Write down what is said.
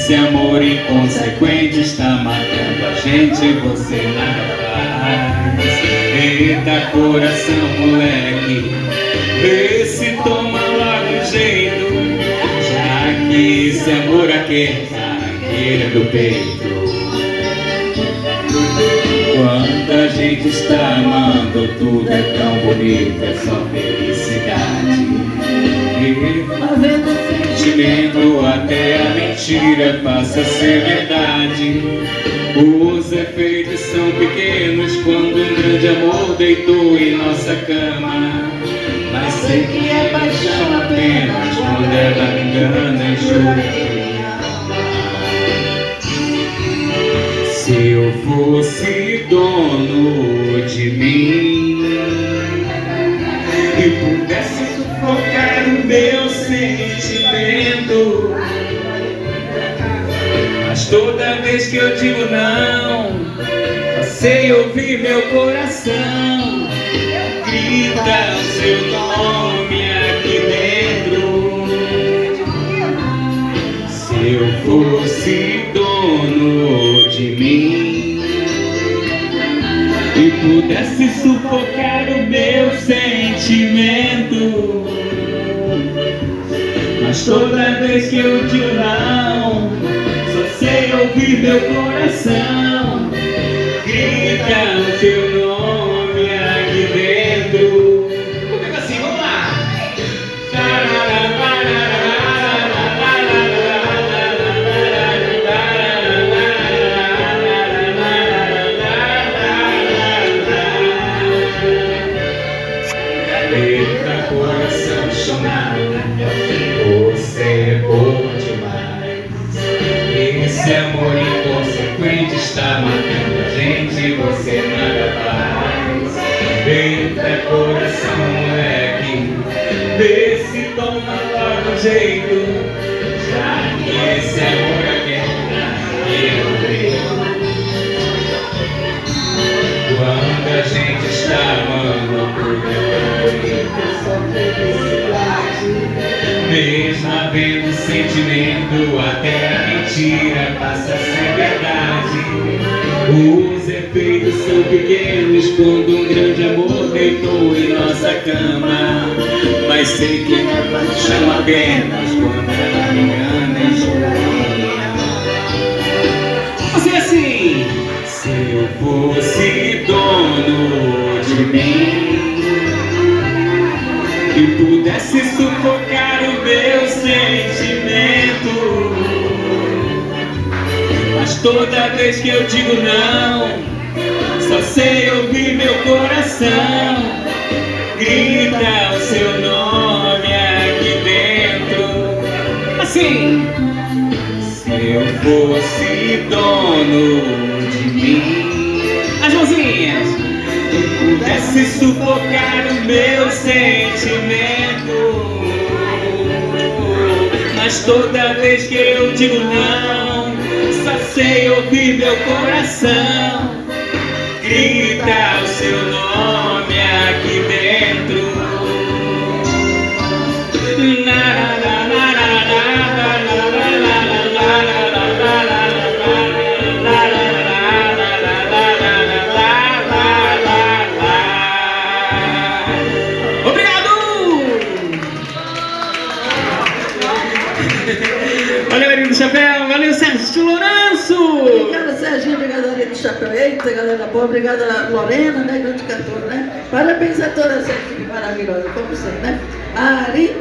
Esse amor inconsequente está matando a gente, você nada faz. Eita coração, moleque, vê se toma logo jeito, já que esse amor aqui do peito. Quanta gente está amando, tudo é tão bonito, é só felicidade. Sentimento até a mentira passa a ser verdade. Os efeitos são pequenos quando um grande amor deitou em nossa cama. Mas sei que é paixão apenas quando ela me engana e jura. Se eu fosse dono de mim e pudesse sufocar o meu sentimento, mas toda vez que eu digo não, só sei ouvir meu coração grita o seu nome aqui dentro. Se eu fosse dono de mim e pudesse sufocar o meu sentimento, mas toda vez que eu digo não, só sei ouvir meu coração grita o seu nome aqui dentro. Comigo assim, vamos lá. Eita coração chonado, você é boa demais. Esse amor inconsequente está matando a gente, você nada faz. Eita coração, moleque, vê se toma logo jeito, já que esse amor aqui eu vejo. Quando a gente está amando, tudo é só felicidade. Mesmo havendo sentimento, até a mentira passa a ser verdade. Os efeitos são pequenos quando um grande amor deitou em nossa cama. Mas sei que é paixão apenas quando ela me engana e jura. Assim, assim. Se eu fosse dono de mim e pudesse sufocar o meu sentimento, mas toda vez que eu digo não, só sei ouvir meu coração grita o seu nome aqui dentro. Assim. Se eu fosse dono de mim, as mãozinhas, e pudesse sufocar o meu sentimento, mas toda vez que eu digo não, só sei ouvir meu coração grita o seu nome aqui dentro. Valeu, Arinho do Chapéu, valeu, Sérgio Lourenço. Obrigada, Serginho, obrigada, Arinho do Chapéu. Eita, galera boa, obrigada, Lorena, né, grande cantora, né? Parabéns a todas essa equipe maravilhosa, como sempre, né? Ari.